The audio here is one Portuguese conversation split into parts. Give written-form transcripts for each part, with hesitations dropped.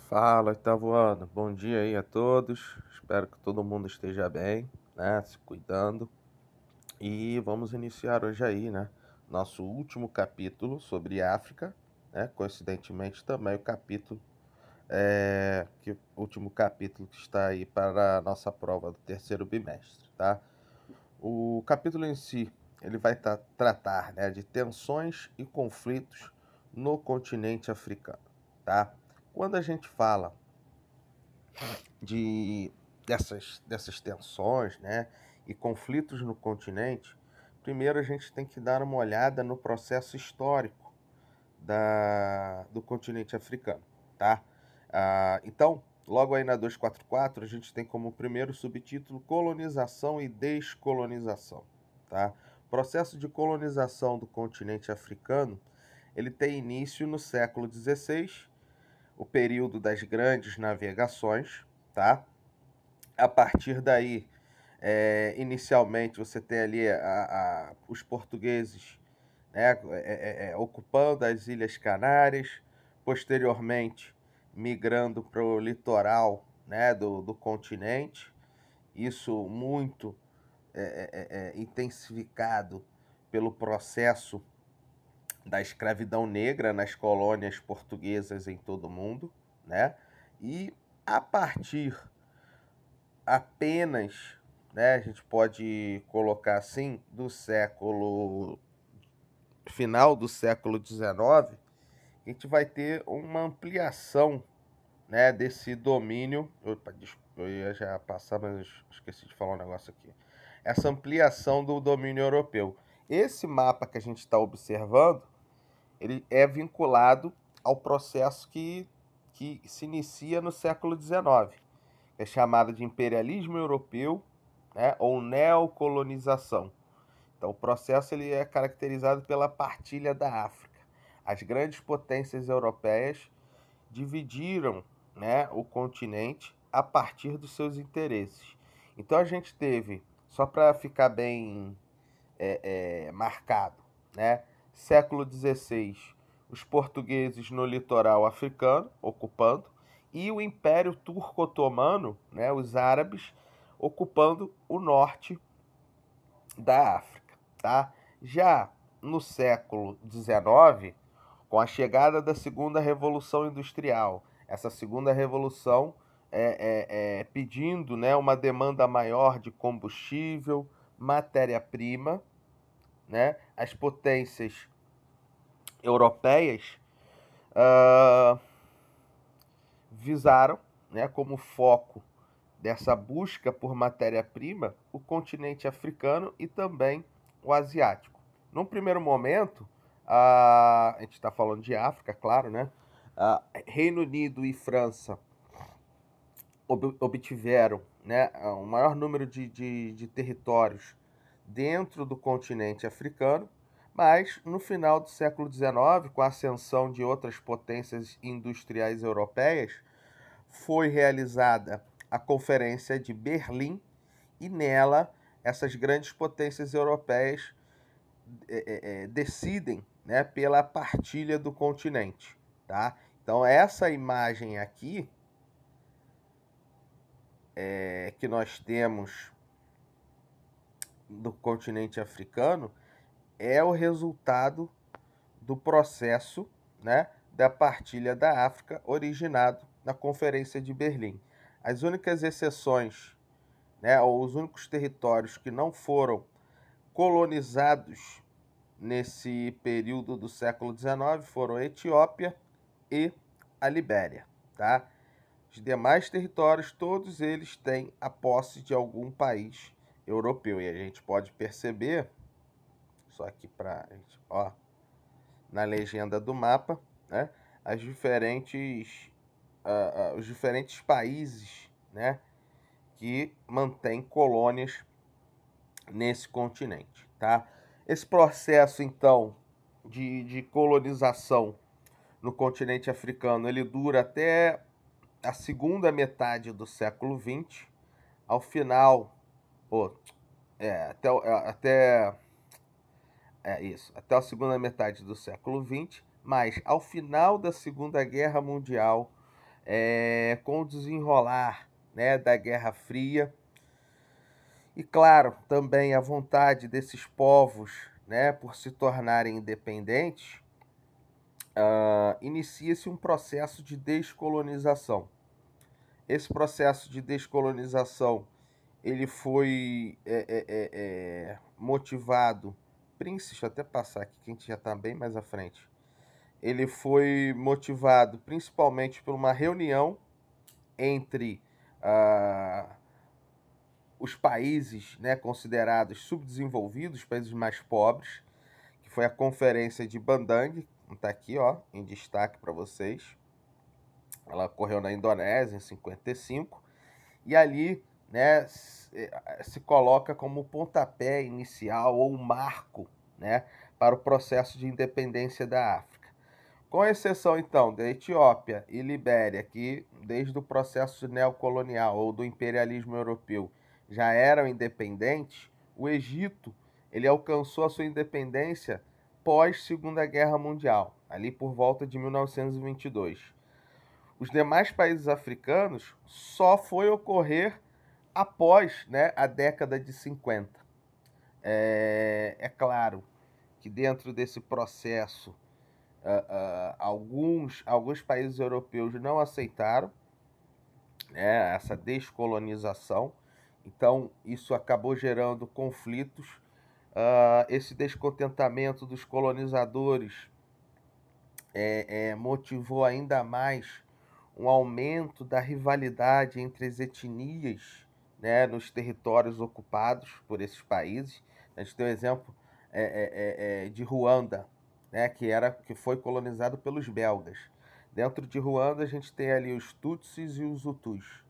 Fala, Itavuana. Bom dia aí a todos. Espero que todo mundo esteja bem, né? Se cuidando. E vamos iniciar hoje aí, né? Nosso último capítulo sobre África, né? Coincidentemente também o capítulo, último capítulo que está aí para a nossa prova do terceiro bimestre, tá? O capítulo em si, ele vai tratar, né, de tensões e conflitos no continente africano, tá? Quando a gente fala de dessas tensões, né, e conflitos no continente, primeiro a gente tem que dar uma olhada no processo histórico do continente africano, tá? Então, logo aí na 244, a gente tem como primeiro subtítulo Colonização e Descolonização, tá? O processo de colonização do continente africano, ele tem início no século XVI, o período das grandes navegações, tá? A partir daí, inicialmente você tem ali os portugueses, né, ocupando as Ilhas Canárias, posteriormente migrando para o litoral, né, do continente, isso muito intensificado pelo processo da escravidão negra nas colônias portuguesas em todo o mundo, né? E a partir apenas, né, a gente pode colocar assim, do século final do século XIX, a gente vai ter uma ampliação, né, desse domínio. Opa, desculpa, eu ia já passar, mas eu esqueci de falar um negócio aqui. Essa ampliação do domínio europeu. Esse mapa que a gente está observando, ele é vinculado ao processo que se inicia no século XIX. É chamado de imperialismo europeu, né, ou neocolonização. Então, o processo ele é caracterizado pela partilha da África. As grandes potências europeias dividiram, né, o continente a partir dos seus interesses. Então, a gente teve, só para ficar bem marcado, né, século XVI, os portugueses no litoral africano, ocupando, e o Império Turco-Otomano, né, os árabes, ocupando o norte da África. Tá? Já no século XIX, com a chegada da segunda revolução industrial, essa segunda revolução pedindo, né, uma demanda maior de combustível, matéria-prima, né, as potências europeias uh, visaram, né, como foco dessa busca por matéria-prima, o continente africano e também o asiático. Num primeiro momento, a gente está falando de África, claro, né? Reino Unido e França obtiveram, né, um maior número de territórios dentro do continente africano, mas no final do século XIX, com a ascensão de outras potências industriais europeias, foi realizada a Conferência de Berlim e nela essas grandes potências europeias decidem, né, pela partilha do continente, tá? Então essa imagem aqui que nós temos do continente africano é o resultado do processo, né, da partilha da África originado na Conferência de Berlim. As únicas exceções, né, ou os únicos territórios que não foram colonizados nesse período do século XIX foram a Etiópia e a Libéria, tá? Os demais territórios, todos eles têm a posse de algum país europeu. E a gente pode perceber, só aqui para gente, ó, na legenda do mapa, né, os diferentes países, né, que mantêm colônias nesse continente, tá? Esse processo, então, de colonização no continente africano, ele dura até a segunda metade do século XX. Ao final, pô, até a segunda metade do século XX, mas ao final da Segunda Guerra Mundial, com o desenrolar, né, da Guerra Fria, e claro, também a vontade desses povos, né, por se tornarem independentes, inicia-se um processo de descolonização. Esse processo de descolonização ele foi motivado, deixa eu até passar aqui, que a gente já está bem mais à frente. Ele foi motivado principalmente por uma reunião entre os países, né, considerados subdesenvolvidos, países mais pobres, que foi a Conferência de Bandung, está aqui, ó, em destaque para vocês. Ela ocorreu na Indonésia em 55, e ali, né, se coloca como pontapé inicial ou marco, né, para o processo de independência da África. Com exceção, então, da Etiópia e Libéria, que desde o processo neocolonial ou do imperialismo europeu já eram independentes, o Egito ele alcançou a sua independência pós Segunda Guerra Mundial, ali por volta de 1922. Os demais países africanos só foi ocorrer após, né, a década de 50. É claro que dentro desse processo alguns países europeus não aceitaram, né, essa descolonização, então isso acabou gerando conflitos. Esse descontentamento dos colonizadores motivou ainda mais um aumento da rivalidade entre as etnias, né, nos territórios ocupados por esses países. A gente tem o exemplo de Ruanda, né, que foi colonizado pelos belgas. Dentro de Ruanda a gente tem ali os Tutsis e os Hutus.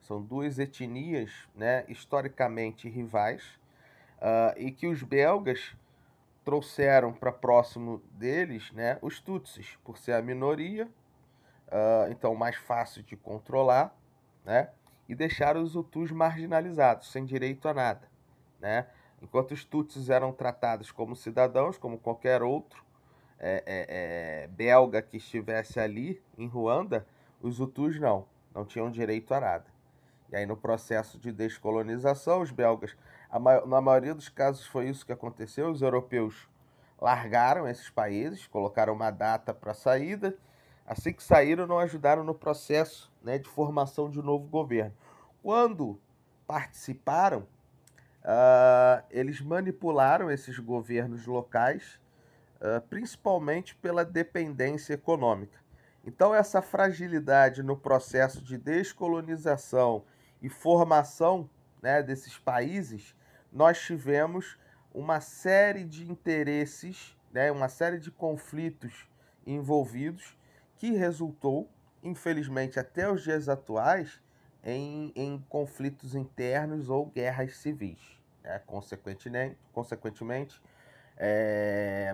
São duas etnias, né, historicamente rivais, e que os belgas trouxeram para próximo deles, né, os Tutsis, por ser a minoria, então mais fácil de controlar, né, e deixaram os Hutus marginalizados, sem direito a nada, né? Enquanto os Tutsis eram tratados como cidadãos, como qualquer outro belga que estivesse ali em Ruanda, os Hutus não tinham direito a nada. E aí no processo de descolonização, os belgas, na maioria dos casos foi isso que aconteceu, os europeus largaram esses países, colocaram uma data para a saída, assim que saíram não ajudaram no processo, né, de formação de um novo governo. Quando participaram, eles manipularam esses governos locais, principalmente pela dependência econômica. Então, essa fragilidade no processo de descolonização e formação, né, desses países, nós tivemos uma série de interesses, né, uma série de conflitos envolvidos, que resultou, infelizmente, até os dias atuais, em conflitos internos ou guerras civis. Né? Consequentemente,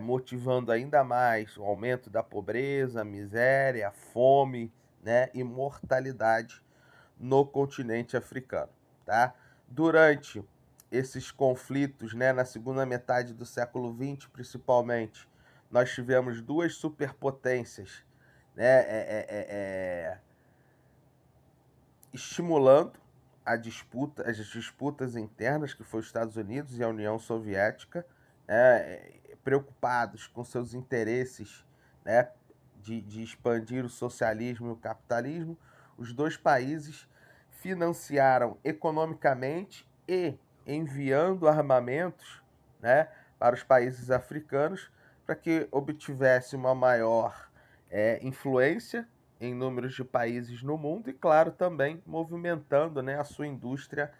motivando ainda mais o aumento da pobreza, a miséria, a fome, né, e mortalidade no continente africano. Tá? Durante esses conflitos, né, na segunda metade do século XX, principalmente, nós tivemos duas superpotências, né, estimulando as disputas internas, que foi os Estados Unidos e a União Soviética, preocupados com seus interesses, né, de expandir o socialismo e o capitalismo. Os dois países financiaram economicamente e enviando armamentos, né, para os países africanos para que obtivesse uma maior influência em números de países no mundo e, claro, também movimentando, né, a sua indústria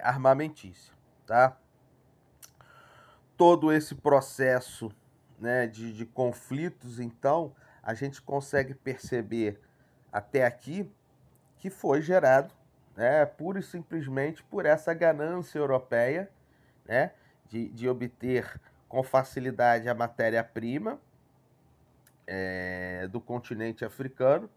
armamentícia. Tá? Todo esse processo, né, de conflitos, então, a gente consegue perceber até aqui que foi gerado, né, pura e simplesmente por essa ganância europeia, né, de obter com facilidade a matéria-prima do continente africano,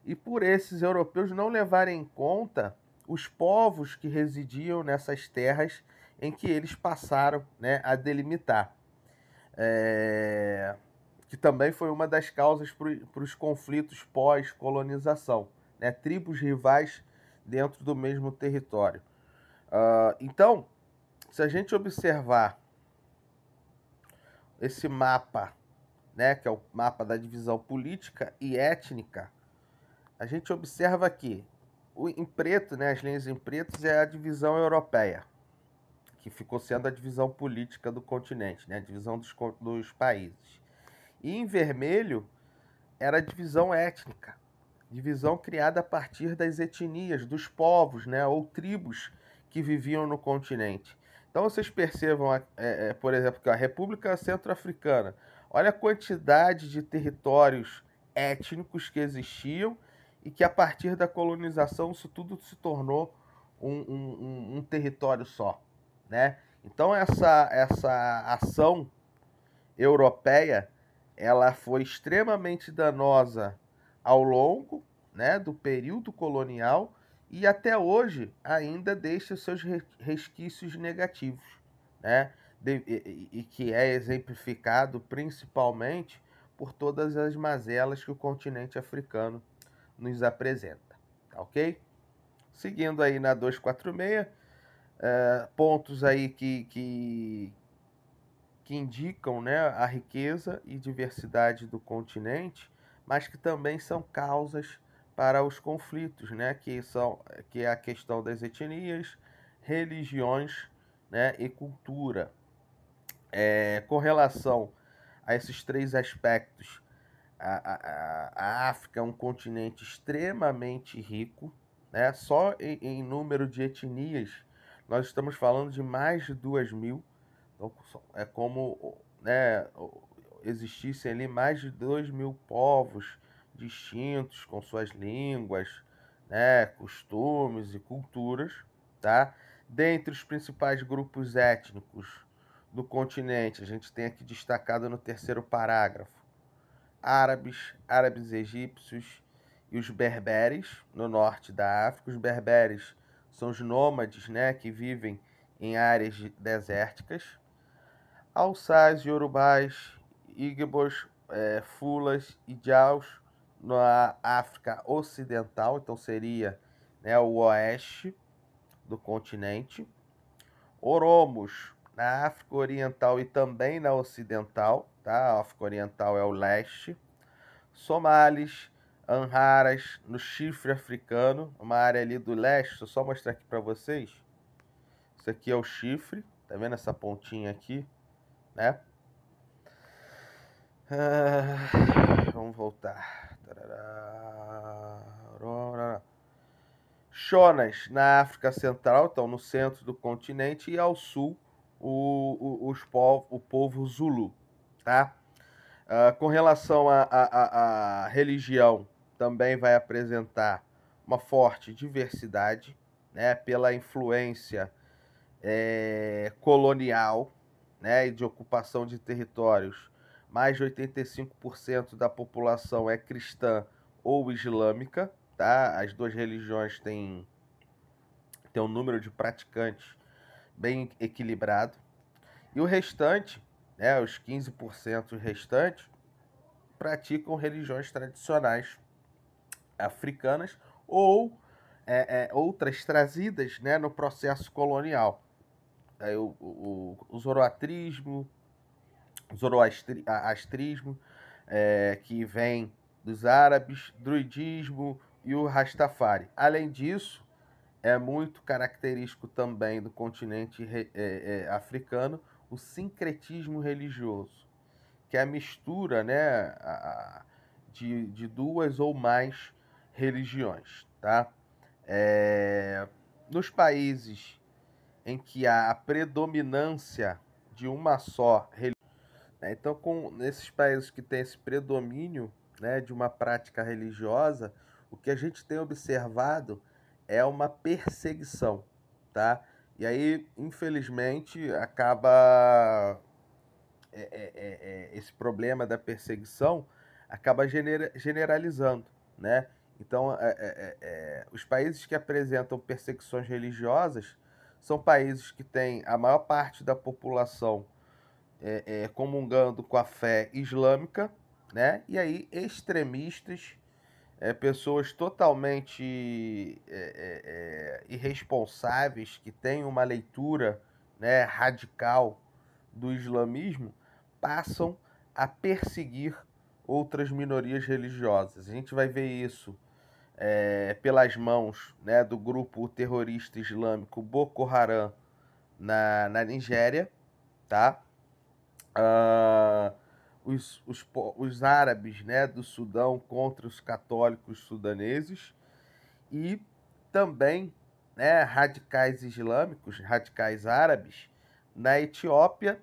e por esses europeus não levarem em conta os povos que residiam nessas terras em que eles passaram, né, a delimitar. que também foi uma das causas para os conflitos pós-colonização, né? Tribos rivais dentro do mesmo território. Então, se a gente observar esse mapa, né, que é o mapa da divisão política e étnica, a gente observa que em preto, né, as linhas em preto é a divisão europeia, que ficou sendo a divisão política do continente, né, a divisão dos países. E em vermelho era a divisão étnica, divisão criada a partir das etnias, dos povos, né, ou tribos que viviam no continente. Então vocês percebam, por exemplo, que a República Centro-Africana, olha a quantidade de territórios étnicos que existiam e que a partir da colonização isso tudo se tornou um território só, né? Então essa ação europeia ela foi extremamente danosa ao longo, né, do período colonial e até hoje ainda deixa seus resquícios negativos, né, e que é exemplificado principalmente por todas as mazelas que o continente africano nos apresenta, tá ok? Seguindo aí na 246, pontos aí que indicam, né, a riqueza e diversidade do continente, mas que também são causas para os conflitos, né, que é a questão das etnias, religiões, né, e cultura. Com relação a esses três aspectos, a África é um continente extremamente rico, né? Só em número de etnias, nós estamos falando de mais de 2.000. Então, é como, né, existissem ali mais de 2.000 povos distintos, com suas línguas, né, costumes e culturas, tá? Dentre os principais grupos étnicos do continente, a gente tem aqui destacado no terceiro parágrafo, árabes egípcios e os berberes no norte da África. Os berberes são os nômades, né, que vivem em áreas desérticas. Alçais, Yorubais, Igbos, Fulas e Jaus na África Ocidental, então seria, né, o oeste do continente. Oromos na África Oriental e também na Ocidental, tá? A África Oriental é o leste. Somalis, Amharas no chifre africano, uma área ali do leste. Deixa eu só mostrar aqui para vocês. Isso aqui é o chifre, tá vendo essa pontinha aqui, né? Vamos voltar. Shonas na África Central, então no centro do continente, e ao sul o povo Zulu, tá? Com relação à religião, também vai apresentar uma forte diversidade, né, pela influência colonial, né, e de ocupação de territórios. Mais de 85% da população é cristã ou islâmica, tá? As duas religiões têm um número de praticantes bem equilibrado. E o restante, né, os 15% restantes, praticam religiões tradicionais africanas ou outras trazidas, né, no processo colonial. O zoroastrismo, que vem dos árabes, druidismo e o Rastafari. Além disso, é muito característico também do continente africano o sincretismo religioso, que é a mistura, né, de duas ou mais religiões, tá? Nos países em que há a predominância de uma só religião, né? Então, nesses países que tem esse predomínio, né, de uma prática religiosa, o que a gente tem observado é uma perseguição, tá? E aí, infelizmente, acaba esse problema da perseguição acaba generalizando, né? Então, os países que apresentam perseguições religiosas são países que têm a maior parte da população comungando com a fé islâmica, né? E aí extremistas, pessoas totalmente irresponsáveis que têm uma leitura, né, radical do islamismo, passam a perseguir outras minorias religiosas. A gente vai ver isso pelas mãos, né, do grupo terrorista islâmico Boko Haram na Nigéria, tá? Ah, os árabes, né, do Sudão contra os católicos sudaneses e também, né, radicais islâmicos, radicais árabes na Etiópia,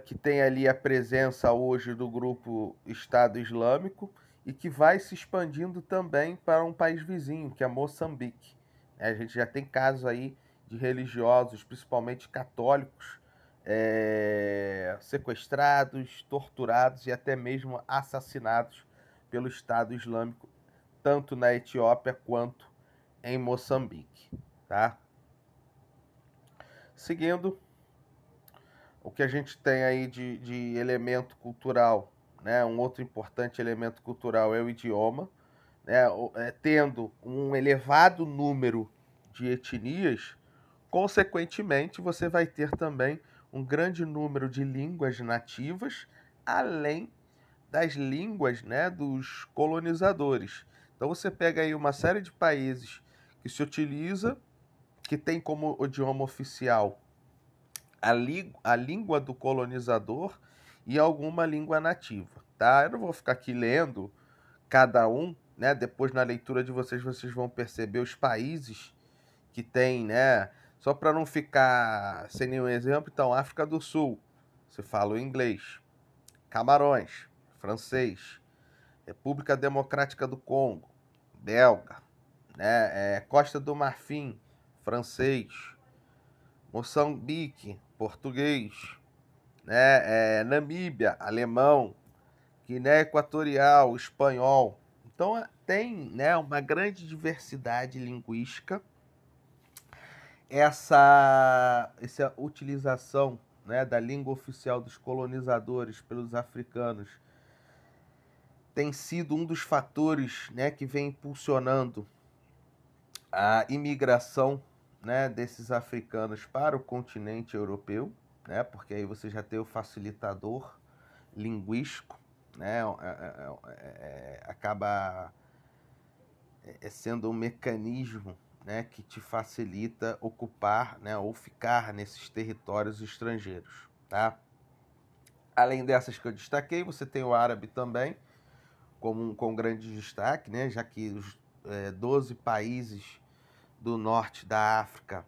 que tem ali a presença hoje do grupo Estado Islâmico e que vai se expandindo também para um país vizinho, que é Moçambique. A gente já tem casos aí de religiosos, principalmente católicos, sequestrados, torturados e até mesmo assassinados pelo Estado Islâmico, tanto na Etiópia quanto em Moçambique. Tá? Seguindo, o que a gente tem aí de elemento cultural, né? Um outro importante elemento cultural é o idioma, né? Tendo um elevado número de etnias, consequentemente, você vai ter também um grande número de línguas nativas, além das línguas, né, dos colonizadores. Então você pega aí uma série de países que se utiliza, que tem como idioma oficial a língua do colonizador e alguma língua nativa, tá? Eu não vou ficar aqui lendo cada um, né? Depois na leitura de vocês vão perceber os países que tem, né? Só para não ficar sem nenhum exemplo, então, África do Sul, você fala o inglês. Camarões, francês. República Democrática do Congo, belga. Né? Costa do Marfim, francês. Moçambique, português. Né? Namíbia, alemão. Guiné Equatorial, espanhol. Então tem, né, uma grande diversidade linguística. Essa utilização, né, da língua oficial dos colonizadores pelos africanos tem sido um dos fatores, né, que vem impulsionando a imigração, né, desses africanos para o continente europeu, né, porque aí você já tem o facilitador linguístico, né, acaba sendo um mecanismo, né, que te facilita ocupar, né, ou ficar nesses territórios estrangeiros, tá? Além dessas que eu destaquei, você tem o árabe também, com grande destaque, né, já que os 12 países do norte da África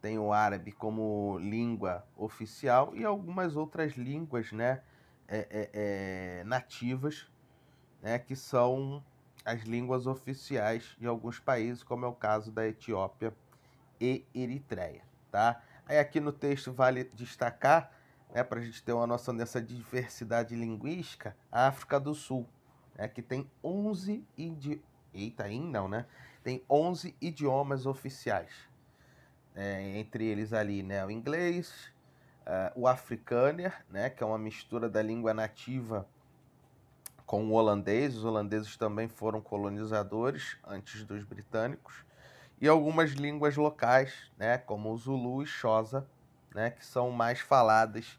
têm o árabe como língua oficial e algumas outras línguas, né, nativas, né, que são as línguas oficiais de alguns países, como é o caso da Etiópia e Eritreia, tá? Aí aqui no texto vale destacar, né, para a gente ter uma noção dessa diversidade linguística, a África do Sul, né, que tem 11 não, né? Tem 11 idiomas oficiais, entre eles ali, né, o inglês, o afrikaner, né, que é uma mistura da língua nativa com o holandês. Os holandeses também foram colonizadores antes dos britânicos. E algumas línguas locais, né, como o Zulu e Xhosa, né, que são mais faladas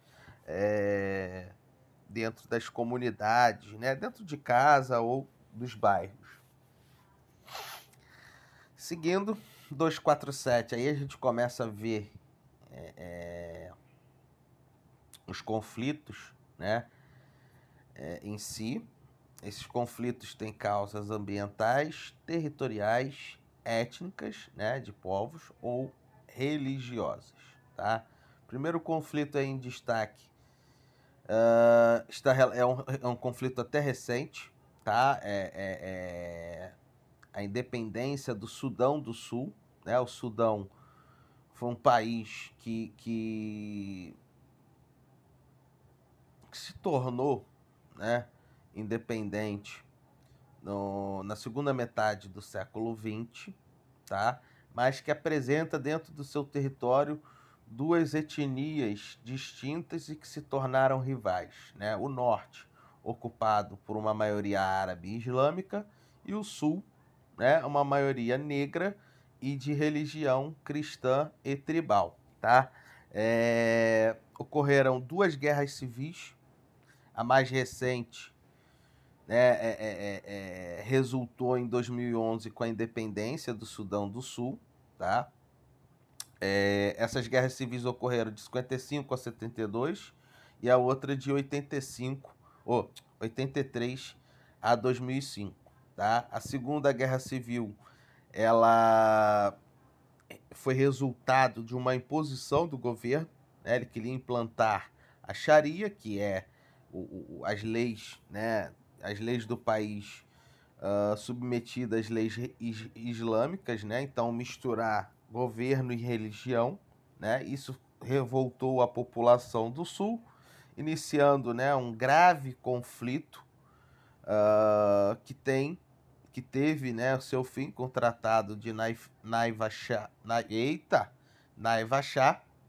dentro das comunidades, né, dentro de casa ou dos bairros. Seguindo, 247, aí a gente começa a ver os conflitos, né, em si. Esses conflitos têm causas ambientais, territoriais, étnicas, né, de povos ou religiosas, tá? Primeiro conflito aí em destaque é um conflito até recente, tá? A independência do Sudão do Sul, né? O Sudão foi um país que se tornou, né, independente na segunda metade do século XX, tá? Mas que apresenta dentro do seu território duas etnias distintas e que se tornaram rivais, né? O norte, ocupado por uma maioria árabe e islâmica, e o sul, né, uma maioria negra e de religião cristã e tribal, tá? Ocorreram duas guerras civis, a mais recente, né, resultou em 2011 com a independência do Sudão do Sul, tá? Essas guerras civis ocorreram de 55 a 72 e a outra de 83 a 2005, tá? A Segunda Guerra Civil, ela foi resultado de uma imposição do governo, né? Ele queria implantar a Sharia, que é as leis, né? As leis do país submetidas às leis islâmicas, né? Então misturar governo e religião, né? Isso revoltou a população do sul, iniciando, né, um grave conflito que teve, né, o seu fim com o Tratado de Naiva Shah,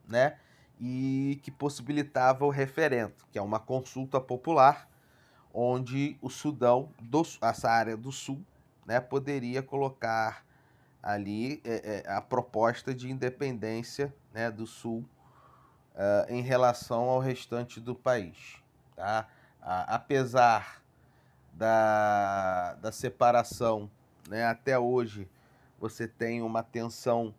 né, e que possibilitava o referendo, que é uma consulta popular onde o Sudão, essa área do sul, né, poderia colocar ali a proposta de independência, né, do sul em relação ao restante do país. Tá? Apesar da separação, né, até hoje você tem uma tensão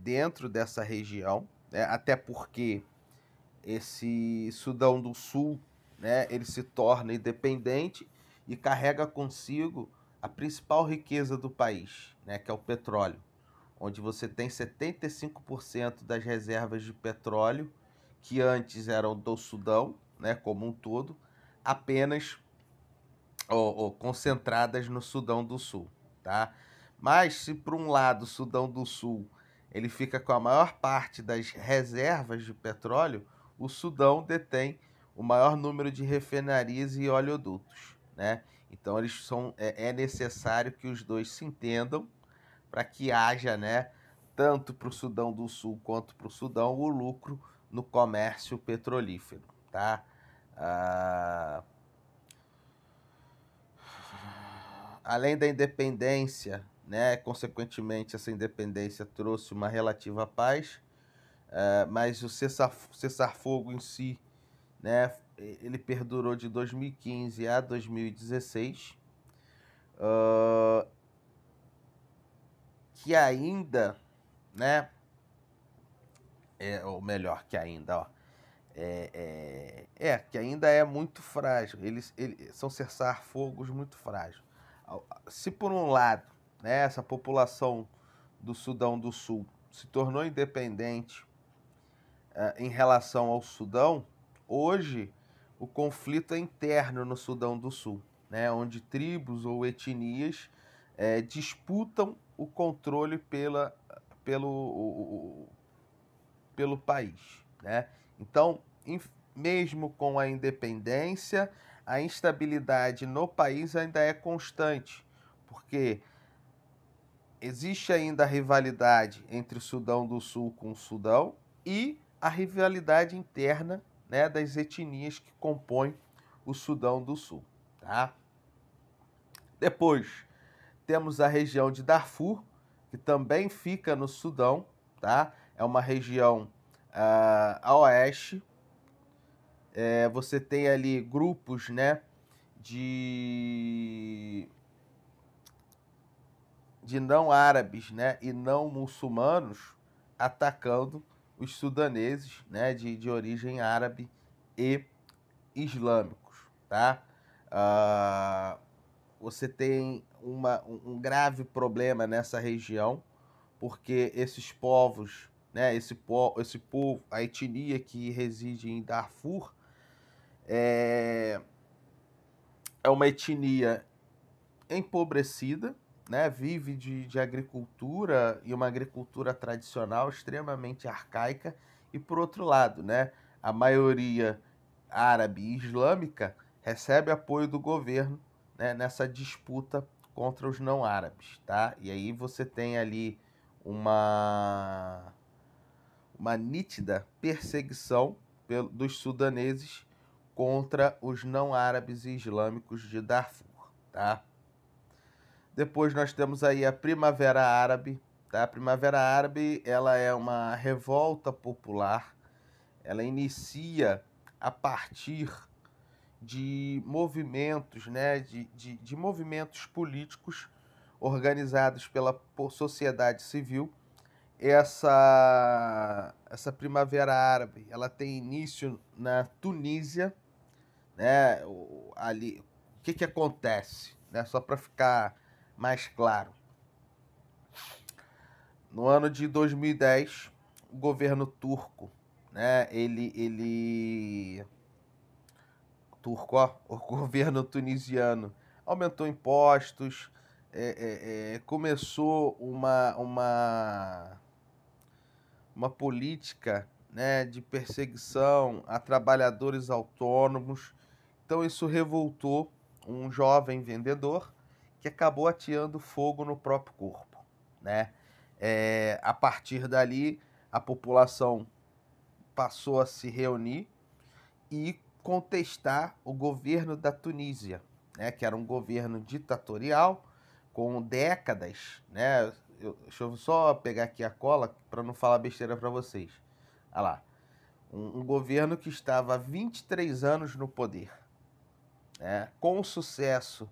dentro dessa região, né, até porque esse Sudão do Sul, né, ele se torna independente e carrega consigo a principal riqueza do país, né, que é o petróleo, onde você tem 75% das reservas de petróleo que antes eram do Sudão, né, como um todo, apenas ou concentradas no Sudão do Sul, tá? Mas se por um lado o Sudão do Sul ele fica com a maior parte das reservas de petróleo, o Sudão detém o maior número de refinarias e oleodutos, né? Então eles é necessário que os dois se entendam para que haja, né, tanto para o Sudão do Sul quanto para o Sudão, o lucro no comércio petrolífero, tá? Ah, além da independência, né, consequentemente essa independência trouxe uma relativa paz, mas o cessar-fogo em si, né, ele perdurou de 2015 a 2016, que ainda, né, ou melhor, que ainda, ó, que ainda é muito frágil. Eles são cessar-fogos muito frágeis. Se por um lado, né, essa população do Sudão do Sul se tornou independente em relação ao Sudão, hoje o conflito é interno no Sudão do Sul, né, onde tribos ou etnias disputam o controle pelo país, né? Então, mesmo com a independência, a instabilidade no país ainda é constante, porque existe ainda a rivalidade entre o Sudão do Sul com o Sudão e a rivalidade interna, né, das etnias que compõem o Sudão do Sul, tá? Depois temos a região de Darfur, que também fica no Sudão, tá? É uma região a oeste. Você tem ali grupos, né, de não árabes, né, e não muçulmanos atacando os sudaneses, né, de origem árabe e islâmicos, tá? Você tem um grave problema nessa região, porque esses povos, né, esse povo, a etnia que reside em Darfur, é uma etnia empobrecida, né, vive de agricultura e uma agricultura tradicional extremamente arcaica, e por outro lado, né, a maioria árabe e islâmica recebe apoio do governo, né, nessa disputa contra os não árabes, tá? E aí você tem ali uma uma nítida perseguição dos sudaneses contra os não árabes e islâmicos de Darfur, tá? Depois nós temos aí a Primavera Árabe, tá? A Primavera Árabe, ela é uma revolta popular, ela inicia a partir de movimentos, né, de movimentos políticos organizados pela sociedade civil. Essa Primavera Árabe, ela tem início na Tunísia, né? Ali, o que acontece, né? Só para ficar mais claro. No ano de 2010, o governo turco, né? O governo tunisiano aumentou impostos, começou uma política, né, de perseguição a trabalhadores autônomos. Então isso revoltou um jovem vendedor que acabou ateando fogo no próprio corpo, né? A partir dali, a população passou a se reunir e contestar o governo da Tunísia, né, que era um governo ditatorial com décadas, né? Deixa eu só pegar aqui a cola para não falar besteira para vocês. Olha lá, um governo que estava há 23 anos no poder, né? Com o sucesso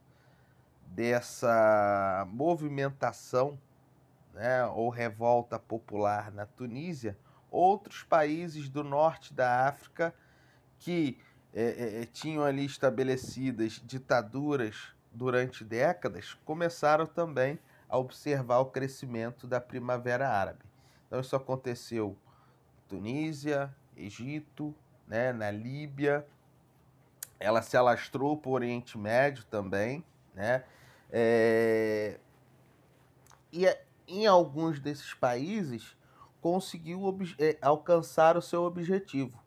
dessa movimentação, né, ou revolta popular na Tunísia, outros países do norte da África que tinham ali estabelecidas ditaduras durante décadas, começaram também a observar o crescimento da Primavera Árabe. Então isso aconteceu em Tunísia, Egito, né, na Líbia, ela se alastrou para o Oriente Médio também, né? E em alguns desses países conseguiu alcançar o seu objetivo,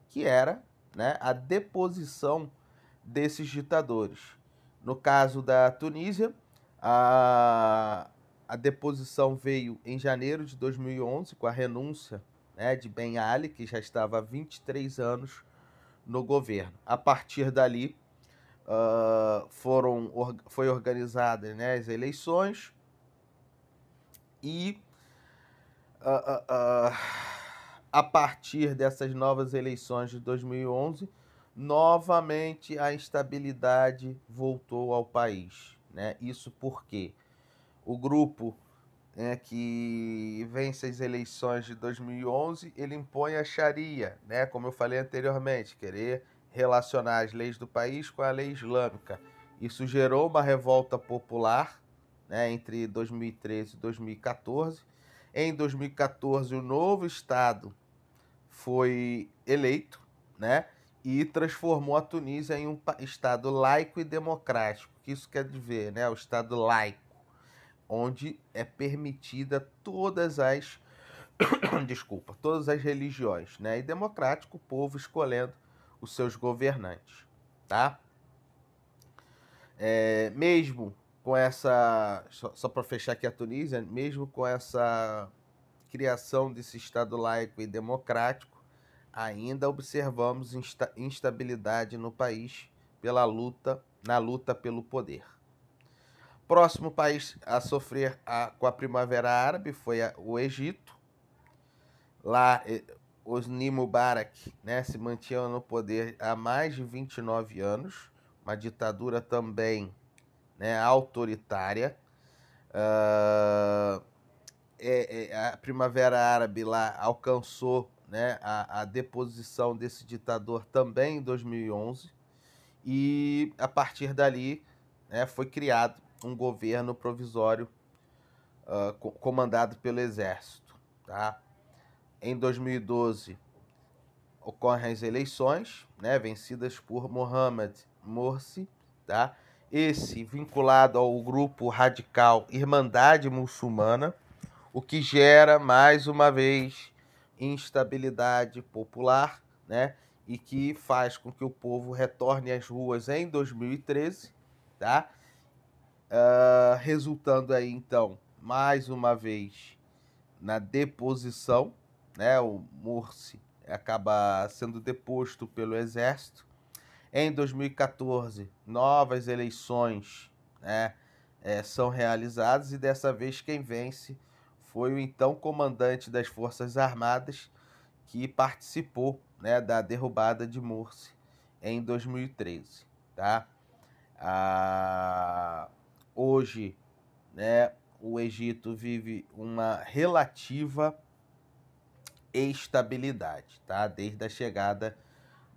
que era, né, a deposição desses ditadores. No caso da Tunísia, a deposição veio em janeiro de 2011, com a renúncia, né, de Ben Ali, que já estava há 23 anos no governo. A partir dali, foi organizadas, né, as eleições e a partir dessas novas eleições de 2011, novamente a instabilidade voltou ao país, né? Isso porque o grupo, né, que vence as eleições de 2011, ele impõe a Sharia, né? Como eu falei anteriormente, querer relacionar as leis do país com a lei islâmica. Isso gerou uma revolta popular, né, entre 2013 e 2014. Em 2014, o novo Estado foi eleito, né, e transformou a Tunísia em um Estado laico e democrático. O que isso quer dizer, né? O Estado laico, onde é permitida todas as todas as religiões, né? E democrático, o povo escolhendo os seus governantes, tá? Mesmo com essa, só para fechar aqui a Tunísia, mesmo com essa criação desse Estado laico e democrático, ainda observamos instabilidade no país na luta pelo poder. Próximo país a sofrer com a Primavera Árabe foi o Egito. Lá, Hosni Mubarak, né, se mantinha no poder há mais de 29 anos, uma ditadura também, né, autoritária. A Primavera Árabe lá alcançou, né, a deposição desse ditador também em 2011 e a partir dali, né, foi criado um governo provisório comandado pelo exército, tá? Em 2012 ocorrem as eleições, né, vencidas por Mohamed Morsi, tá? Esse vinculado ao grupo radical Irmandade Muçulmana, o que gera, mais uma vez, instabilidade popular, né? E que faz com que o povo retorne às ruas em 2013, tá? Resultando aí, então, mais uma vez, na deposição, né, o Morsi acaba sendo deposto pelo exército. Em 2014, novas eleições, né, são realizadas, e dessa vez quem vence foi o então comandante das Forças Armadas, que participou, né, da derrubada de Morsi em 2013. Tá? Hoje, né, o Egito vive uma relativa estabilidade, tá? Desde a chegada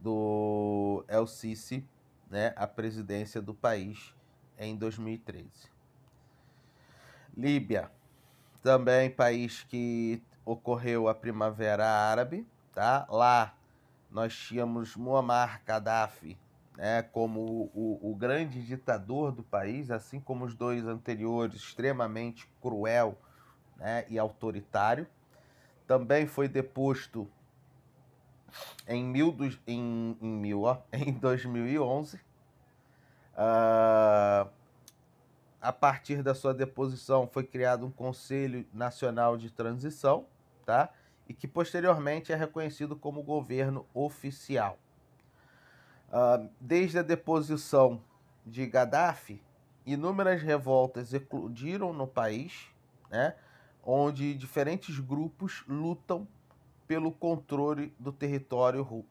do El-Sisi, né, à presidência do país em 2013. Líbia, também país que ocorreu a Primavera Árabe, tá? Lá nós tínhamos Muammar Gaddafi, né, como o grande ditador do país, assim como os dois anteriores, extremamente cruel, né, e autoritário. Também foi deposto em 2011. A partir da sua deposição foi criado um Conselho Nacional de Transição, tá? E que posteriormente é reconhecido como governo oficial. Desde a deposição de Gaddafi, inúmeras revoltas eclodiram no país, né? Onde diferentes grupos lutam pelo controle do território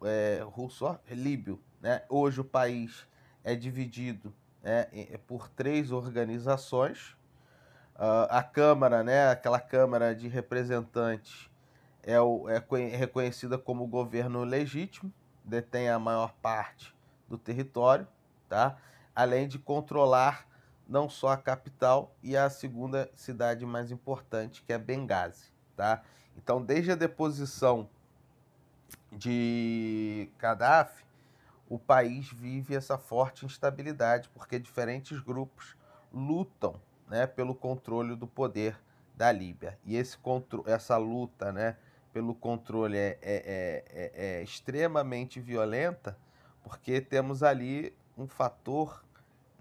líbio, né? Hoje o país é dividido, né, por 3 organizações. A Câmara, né, aquela Câmara de Representantes, é reconhecida como governo legítimo, detém a maior parte do território, tá? Além de controlar não só a capital e a segunda cidade mais importante, que é Benghazi, tá? Então, desde a deposição de Gaddafi, o país vive essa forte instabilidade, porque diferentes grupos lutam, né, pelo controle do poder da Líbia. E essa luta, né, pelo controle é extremamente violenta, porque temos ali um fator,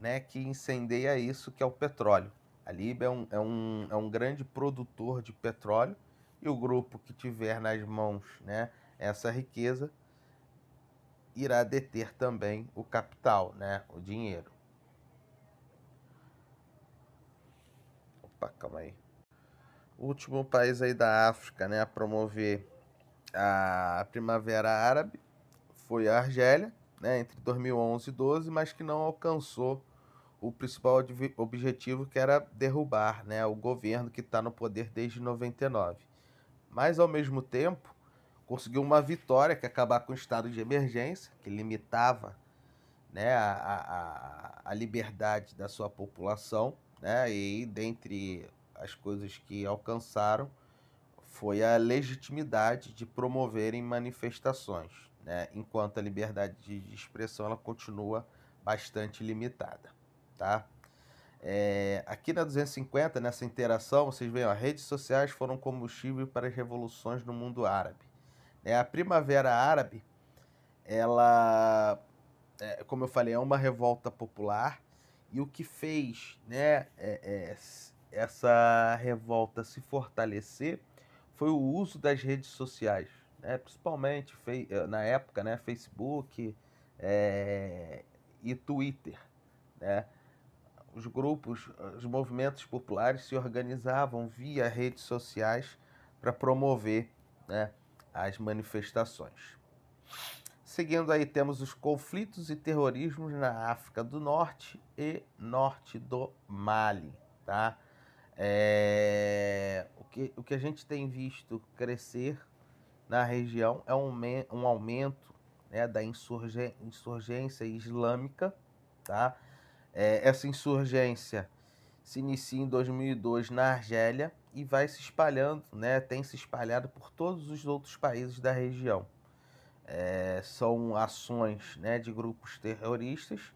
né, que incendeia isso, que é o petróleo. A Líbia é um grande produtor de petróleo, e o grupo que tiver nas mãos, né, essa riqueza irá deter também o capital, né, o dinheiro. Opa, calma aí. O último país aí da África, né, a promover a Primavera Árabe foi a Argélia, né, entre 2011 e 12, mas que não alcançou o principal objetivo, que era derrubar, né, o governo que está no poder desde 99. Mas, ao mesmo tempo, conseguiu uma vitória, que é acabar com o estado de emergência, que limitava, né, a liberdade da sua população, né, e dentre as coisas que alcançaram foi a legitimidade de promoverem manifestações, né, enquanto a liberdade de expressão ela continua bastante limitada, tá? Aqui na 250, nessa interação, vocês veem, ó, redes sociais foram combustível para as revoluções no mundo árabe. A Primavera Árabe, ela, como eu falei, é uma revolta popular, e o que fez, né, essa revolta se fortalecer foi o uso das redes sociais, né, principalmente na época, né, Facebook e Twitter, né. Os grupos, os movimentos populares se organizavam via redes sociais para promover, né, as manifestações. Seguindo aí, temos os conflitos e terrorismos na África do Norte e norte do Mali, tá? O que a gente tem visto crescer na região é um aumento, né, da insurgência islâmica, tá? Essa insurgência se inicia em 2002 na Argélia e vai se espalhando, né, tem se espalhado por todos os outros países da região. São ações, né, de grupos terroristas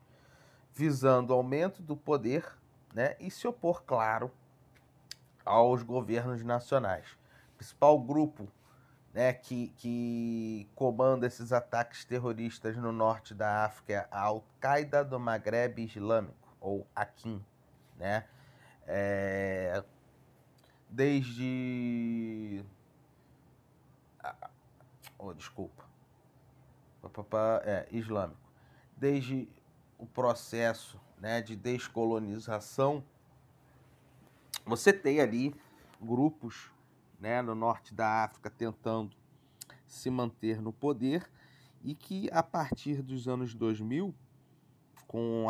visando aumento do poder, né, e se opor, claro, aos governos nacionais. O principal grupo, né, que comanda esses ataques terroristas no norte da África é a Al-Qaeda do Maghreb Islâmico, ou AQIM, né? Desde desculpa, islâmico. Desde o processo, né, de descolonização, você tem ali grupos, né, no norte da África tentando se manter no poder, e que a partir dos anos 2000, com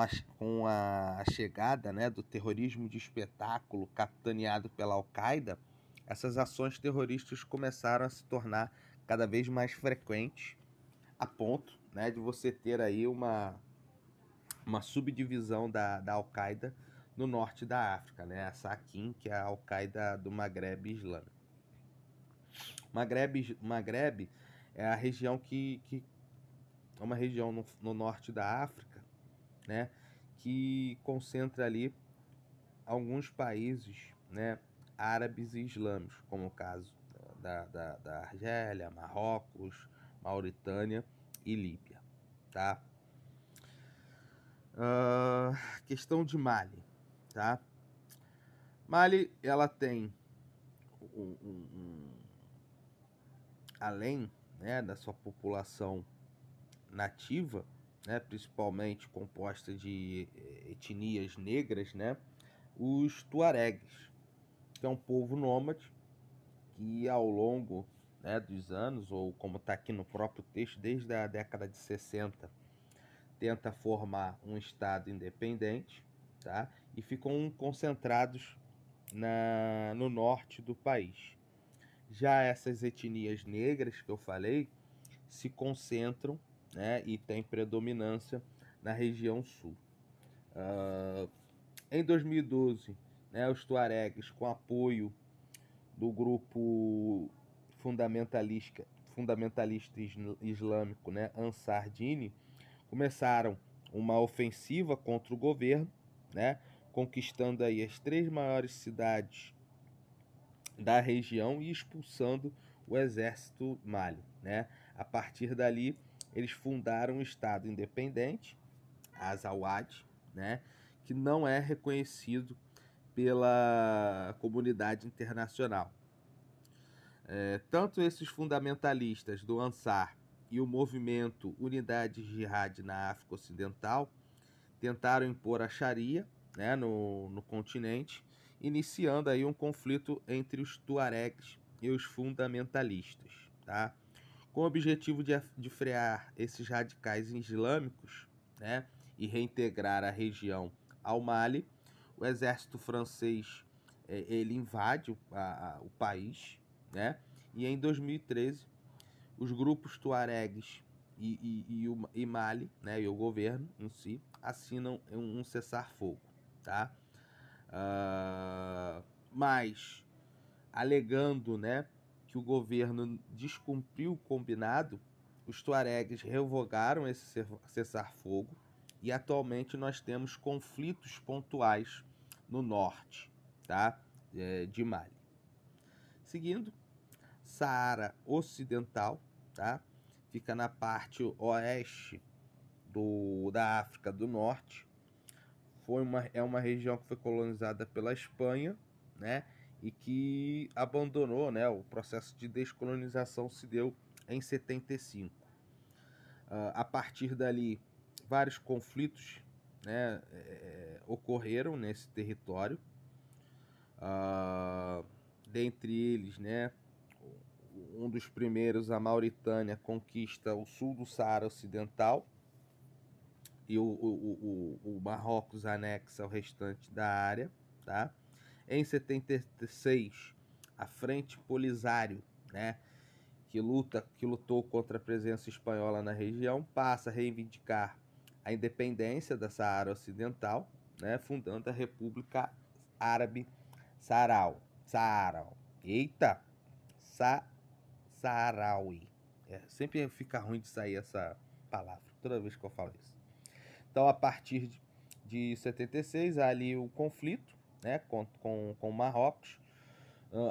a chegada, né, do terrorismo de espetáculo capitaneado pela Al-Qaeda, essas ações terroristas começaram a se tornar cada vez mais frequentes, a ponto, né, de você ter aí uma subdivisão da Al-Qaeda no norte da África, né, a SACIM, que é a Al-Qaeda do Maghreb Islâmico. Maghreb é a região que é uma região no norte da África, né, que concentra ali alguns países, né, árabes e islâmicos, como o caso da Argélia, Marrocos, Mauritânia e Líbia, tá? Questão de Mali, tá? Mali, ela tem além, né, da sua população nativa, né, principalmente composta de etnias negras, né, os tuaregues, que é um povo nômade que ao longo, né, dos anos, ou como está aqui no próprio texto, desde a década de 60, tenta formar um estado independente, tá? E ficam concentrados no norte do país. Já essas etnias negras que eu falei se concentram, né, e têm predominância na região sul. Em 2012, né, os tuaregues, com apoio do grupo fundamentalista islâmico, né, Ansar Dine, começaram uma ofensiva contra o governo, né, conquistando aí as 3 maiores cidades da região e expulsando o exército Mali, né? A partir dali, eles fundaram um estado independente, Azawad, né, que não é reconhecido pela comunidade internacional. Tanto esses fundamentalistas do Ansar e o movimento Unidade Jihad na África Ocidental tentaram impor a Sharia, né, no continente, iniciando aí um conflito entre os tuaregs e os fundamentalistas, tá? Com o objetivo de frear esses radicais islâmicos, né, e reintegrar a região ao Mali, o exército francês ele invade o país, né, e em 2013 os grupos tuaregues e Mali, né, e o governo em si, assinam um cessar-fogo, tá? Mas, alegando, né, que o governo descumpriu o combinado, os tuaregues revogaram esse cessar-fogo e atualmente nós temos conflitos pontuais no norte, tá, de Mali. Seguindo, Saara Ocidental, tá? Fica na parte oeste da África do Norte. É uma região que foi colonizada pela Espanha, né? E que abandonou, né? O processo de descolonização se deu em 75. A partir dali, vários conflitos, né, ocorreram nesse território. Dentre eles, né, um dos primeiros, a Mauritânia conquista o sul do Saara Ocidental e o Marrocos anexa o restante da área, tá? Em 76, a Frente Polisário, né, que lutou contra a presença espanhola na região, passa a reivindicar a independência da Saara Ocidental, né, fundando a República Árabe Saharaui. Eita! Saharaui. Sempre fica ruim de sair essa palavra, toda vez que eu falo isso. Então, a partir de 76, há ali o conflito, né, com Marrocos,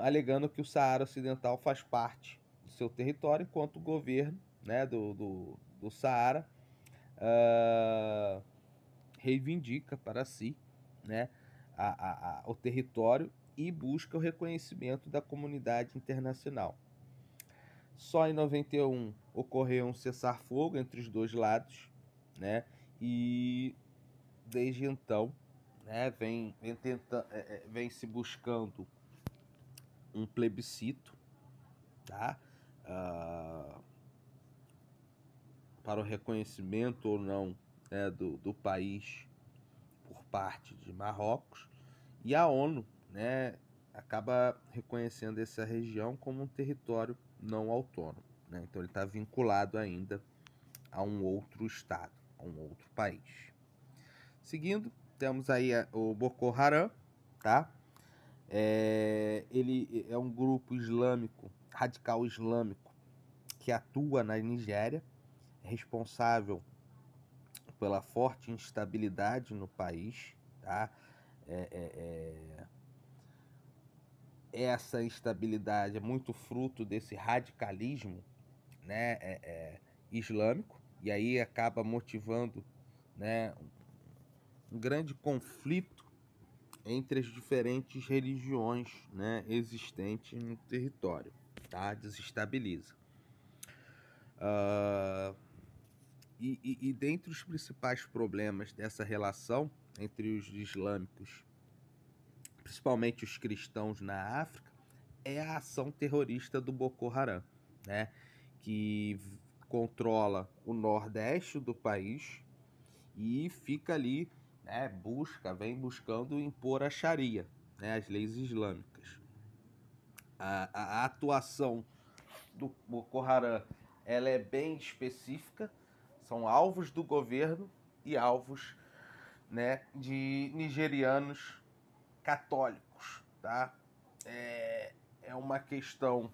alegando que o Saara Ocidental faz parte do seu território, enquanto o governo, né, do Saara reivindica para si, né, o território e busca o reconhecimento da comunidade internacional. Só em 91 ocorreu um cessar-fogo entre os dois lados, né? E desde então, né, vem se buscando um plebiscito, tá? Para o reconhecimento ou não, né, do país por parte de Marrocos, e a ONU, né, acaba reconhecendo essa região como um território não autônomo, né? Então ele está vinculado ainda a um outro estado, a um outro país. Seguindo, temos aí o Boko Haram, tá? Ele é um grupo islâmico, radical islâmico, que atua na Nigéria, responsável pela forte instabilidade no país, tá? Essa instabilidade é muito fruto desse radicalismo, né, islâmico, e aí acaba motivando, né, um grande conflito entre as diferentes religiões, né, existentes no território, tá? Desestabiliza. E dentre os principais problemas dessa relação entre os islâmicos, principalmente os cristãos na África, é a ação terrorista do Boko Haram, né? Que controla o nordeste do país e fica ali, né? Vem buscando impor a Sharia, né? As leis islâmicas. A atuação do Boko Haram, ela é bem específica, são alvos do governo e alvos, né, de nigerianos católicos, tá? É uma questão,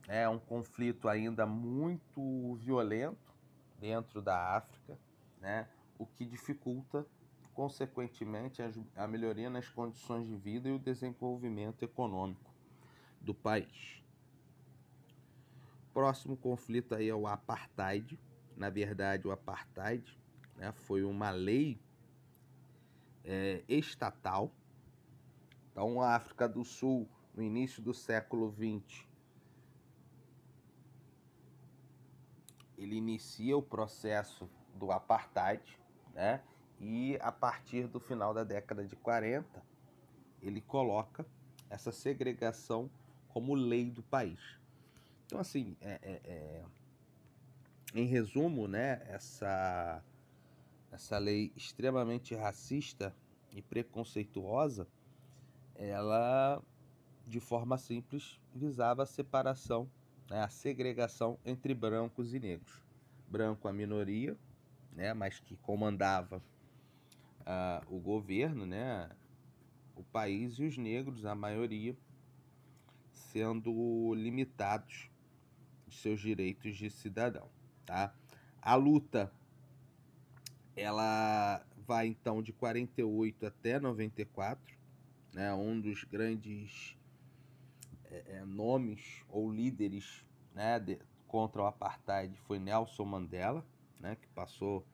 é um conflito ainda muito violento dentro da África, né? O que dificulta, consequentemente, a melhoria nas condições de vida e o desenvolvimento econômico do país. Próximo conflito aí é o Apartheid. Na verdade, o Apartheid, né, foi uma lei estatal. Então, a África do Sul, no início do século XX, ele inicia o processo do Apartheid, né? E a partir do final da década de 40, ele coloca essa segregação como lei do país. Então, assim, em resumo, né, essa lei extremamente racista e preconceituosa, ela, de forma simples, visava a separação, né, a segregação entre brancos e negros. Branco a minoria, né, mas que comandava o governo, né, o país, e os negros, a maioria, sendo limitados de seus direitos de cidadão, tá? A luta, ela vai então de 48 até 94, né? Um dos grandes nomes ou líderes, né, contra o apartheid foi Nelson Mandela, né, que passou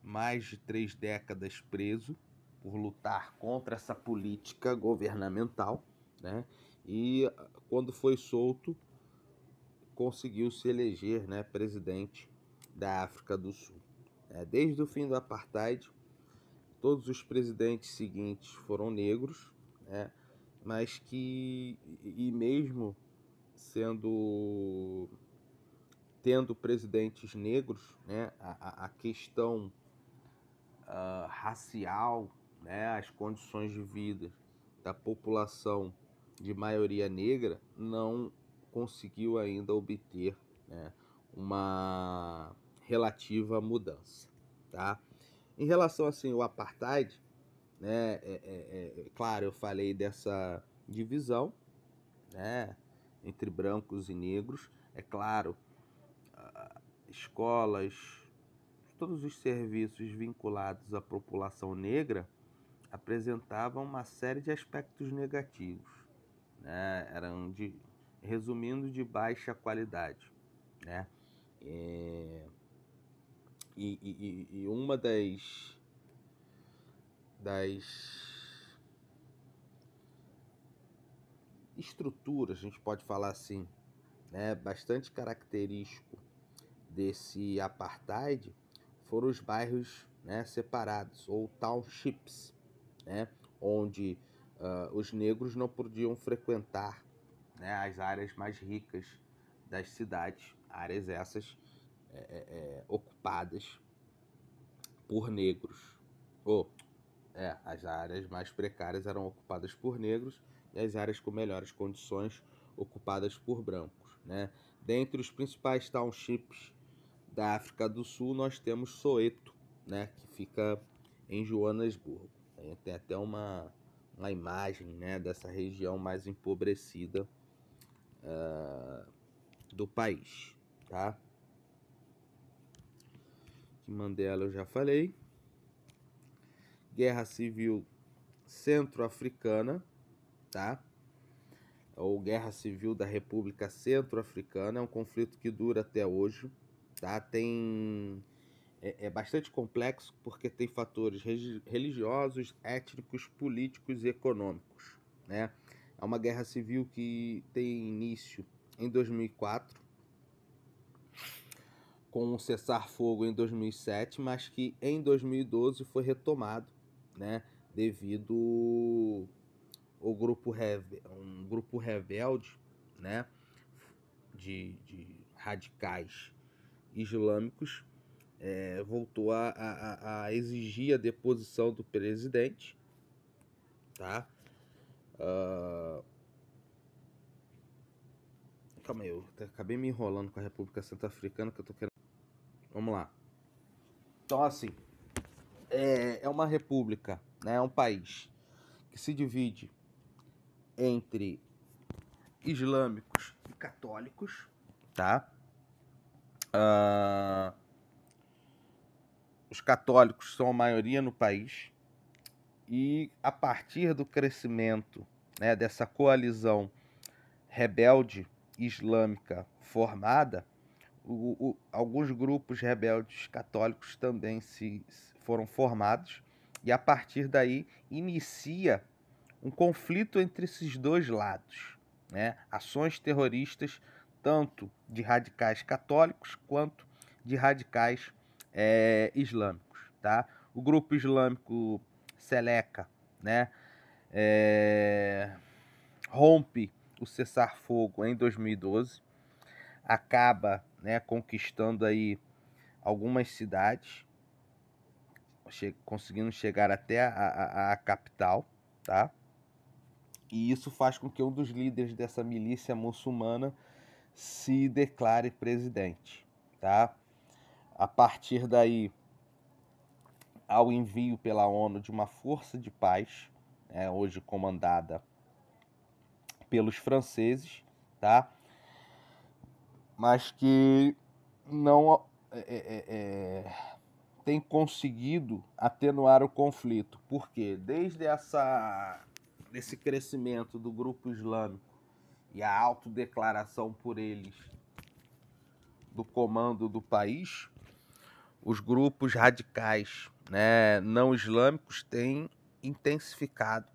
mais de 3 décadas preso por lutar contra essa política governamental, né? E quando foi solto, conseguiu se eleger, né, presidente da África do Sul. Desde o fim do apartheid, todos os presidentes seguintes foram negros, né? Mas que, e mesmo tendo presidentes negros, né, a questão racial, né, as condições de vida da população de maioria negra não conseguiu ainda obter, né, uma relativa mudança, tá? Em relação assim ao apartheid, né, claro, eu falei dessa divisão, né, entre brancos e negros. É claro, escolas, todos os serviços vinculados à população negra apresentavam uma série de aspectos negativos, né? Resumindo, de baixa qualidade, né? E uma estrutura, a gente pode falar assim, né, bastante característico desse apartheid foram os bairros, né, separados, ou townships, né, onde os negros não podiam frequentar, né, as áreas mais ricas das cidades, áreas essas ocupadas por negros. As áreas mais precárias eram ocupadas por negros e as áreas com melhores condições ocupadas por brancos, né? Dentre os principais townships da África do Sul, nós temos Soweto, né, que fica em Joanesburgo. Tem até uma imagem, né, dessa região mais empobrecida do país, tá? De Mandela eu já falei. Guerra Civil Centro-Africana, tá? Ou Guerra Civil da República Centro-Africana, é um conflito que dura até hoje, tá? É bastante complexo porque tem fatores religiosos, étnicos, políticos e econômicos, né? É uma guerra civil que tem início em 2004, com um cessar-fogo em 2007, mas que em 2012 foi retomado, né? Devido ao um grupo rebelde, né? De radicais islâmicos voltou a exigir a deposição do presidente, tá? Calma aí, eu acabei me enrolando com a República Centro-Africana, que eu tô querendo... Vamos lá. Então, assim, é uma república, né? É um país que se divide entre islâmicos e católicos, tá? Os católicos são a maioria no país e a partir do crescimento, né, dessa coalizão rebelde islâmica formada, alguns grupos rebeldes católicos também foram formados e a partir daí inicia um conflito entre esses dois lados, né? Ações terroristas tanto de radicais católicos quanto de radicais islâmicos, tá? O grupo islâmico Seleca, né, rompe o cessar-fogo em 2012, acaba, né, conquistando aí algumas cidades, conseguindo chegar até a capital, tá? E isso faz com que um dos líderes dessa milícia muçulmana se declare presidente, tá? A partir daí, há o envio pela ONU de uma força de paz, hoje comandada pelos franceses, tá? Mas que não tem conseguido atenuar o conflito. Por quê? Desde esse crescimento do grupo islâmico e a autodeclaração por eles do comando do país, os grupos radicais, né, não islâmicos têm intensificado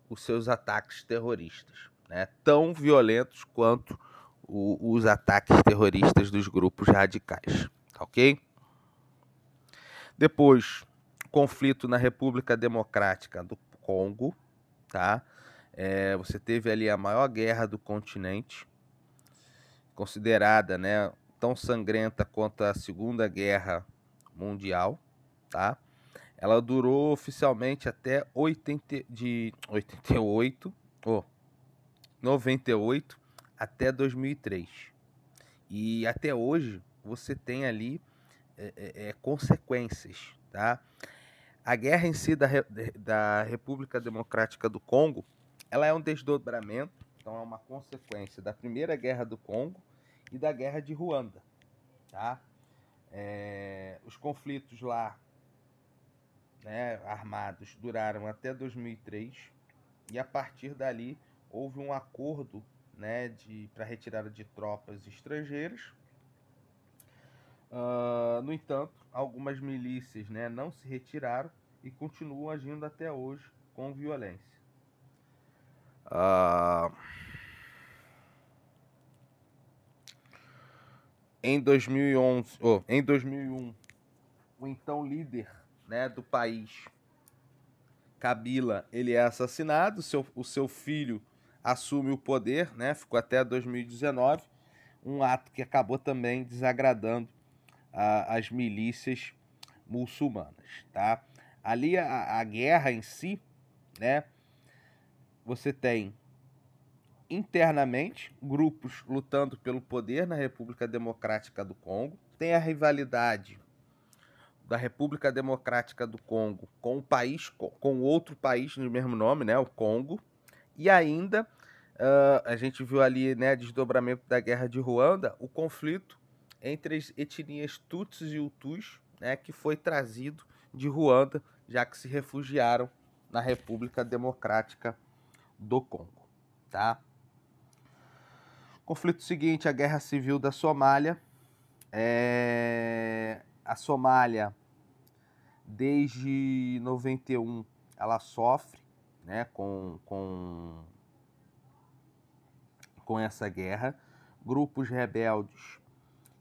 os seus ataques terroristas, né, tão violentos quanto os ataques terroristas dos grupos radicais, ok? Depois, conflito na República Democrática do Congo, tá? Você teve ali a maior guerra do continente, considerada, né, tão sangrenta quanto a Segunda Guerra Mundial, tá? Ela durou oficialmente até 98 até 2003. E até hoje você tem ali consequências, tá? A guerra em si da República Democrática do Congo, ela é um desdobramento, então é uma consequência da Primeira Guerra do Congo e da Guerra de Ruanda, tá? Os conflitos lá, né, armados duraram até 2003 e a partir dali houve um acordo, né, para retirada de tropas estrangeiras. No entanto, algumas milícias, né, não se retiraram e continuam agindo até hoje com violência. Em 2011, em 2001, o então líder, né, do país, Kabila, ele é assassinado, o seu filho assume o poder, né, ficou até 2019, um ato que acabou também desagradando as milícias muçulmanas, tá? Ali a guerra em si, né, você tem internamente grupos lutando pelo poder na República Democrática do Congo, tem a rivalidade da República Democrática do Congo com o país, com outro país do mesmo nome, né, o Congo, e ainda a gente viu ali, né, desdobramento da guerra de Ruanda, o conflito entre as etnias Tutsis e Hutus, né, que foi trazido de Ruanda, já que se refugiaram na República Democrática do Congo, tá? Conflito seguinte, a Guerra Civil da Somália. A Somália, desde 91, ela sofre, né, com essa guerra. Grupos rebeldes,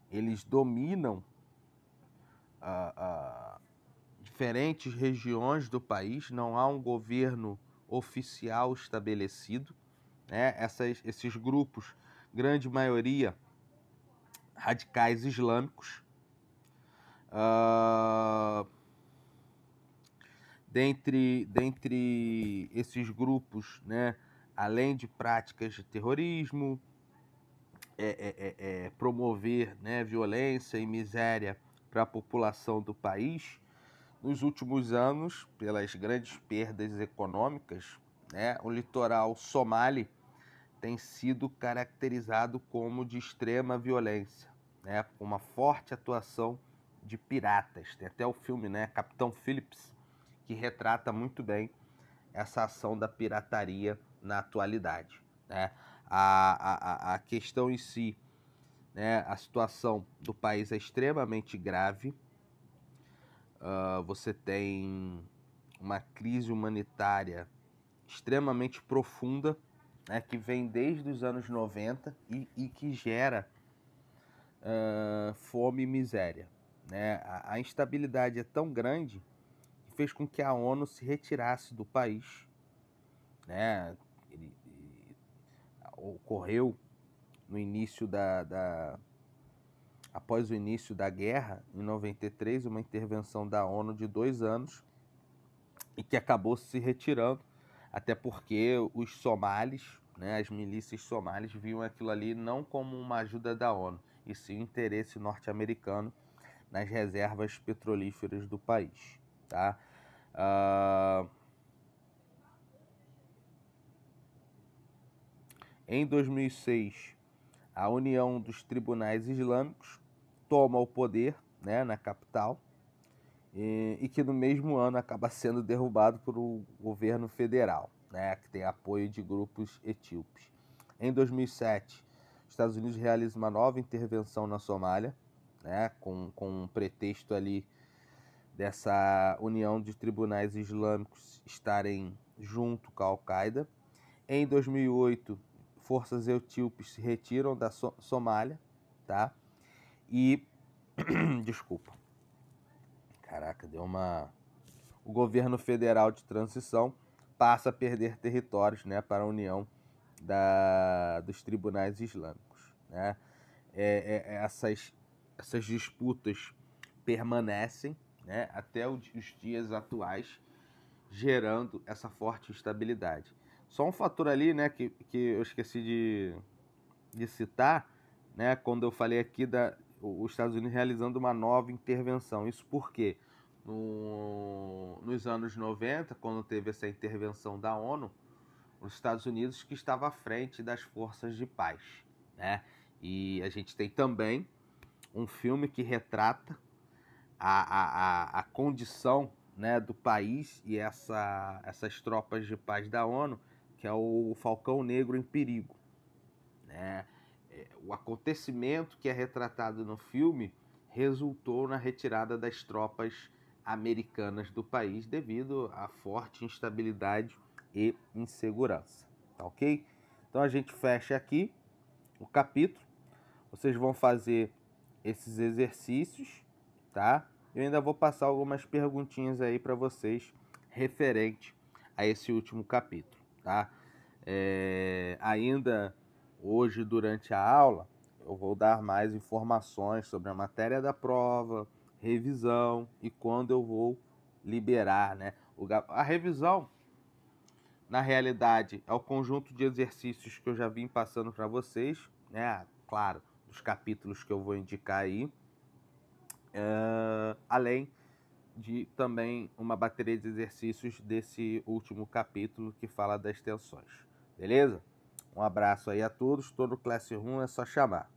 eles dominam diferentes regiões do país, não há um governo oficial estabelecido, né? Esses grupos, grande maioria, radicais islâmicos. Dentre esses grupos, né, além de práticas de terrorismo, promover, né, violência e miséria para a população do país, nos últimos anos, pelas grandes perdas econômicas, né, o litoral somali tem sido caracterizado como de extrema violência, né, com uma forte atuação de piratas. Tem até o filme, né, Capitão Phillips, que retrata muito bem essa ação da pirataria na atualidade, né? A questão em si, né, a situação do país é extremamente grave. Você tem uma crise humanitária extremamente profunda, né, que vem desde os anos 90 e que gera fome e miséria, né? A instabilidade é tão grande que fez com que a ONU se retirasse do país, né? Ocorreu no início após o início da guerra, em 93, uma intervenção da ONU de 2 anos e que acabou se retirando, até porque os somalis, né, as milícias somalis, viam aquilo ali não como uma ajuda da ONU, e sim o interesse norte-americano nas reservas petrolíferas do país, tá? Em 2006, a União dos Tribunais Islâmicos toma o poder, né, na capital, e que no mesmo ano acaba sendo derrubado por o governo federal, né, que tem apoio de grupos etíopes. Em 2007, os Estados Unidos realizam uma nova intervenção na Somália, né, com um pretexto ali dessa união de tribunais islâmicos estarem junto com a Al-Qaeda. Em 2008, forças etíopes se retiram da Somália, tá? E desculpa. Caraca, deu uma... O governo federal de transição passa a perder territórios, né, para a união dos tribunais islâmicos, né? Essas disputas permanecem, né, até os dias atuais, gerando essa forte instabilidade. Só um fator ali, né, que eu esqueci de citar, né, quando eu falei aqui os Estados Unidos realizando uma nova intervenção. Isso porque nos anos 90, quando teve essa intervenção da ONU, os Estados Unidos que estava à frente das forças de paz, né? E a gente tem também um filme que retrata a condição, né, do país e essas tropas de paz da ONU, que é o Falcão Negro em Perigo, né? O acontecimento que é retratado no filme resultou na retirada das tropas americanas do país devido à forte instabilidade e insegurança, tá ok? Então a gente fecha aqui o capítulo. Vocês vão fazer esses exercícios, tá? Eu ainda vou passar algumas perguntinhas aí para vocês referente a esse último capítulo, tá? Ainda hoje, durante a aula, eu vou dar mais informações sobre a matéria da prova, revisão e quando eu vou liberar, né? A revisão, na realidade, é o conjunto de exercícios que eu já vim passando para vocês, né? Claro, dos capítulos que eu vou indicar aí, além de também uma bateria de exercícios desse último capítulo que fala das tensões. Beleza? Um abraço aí a todos. Estou no Classroom, é só chamar.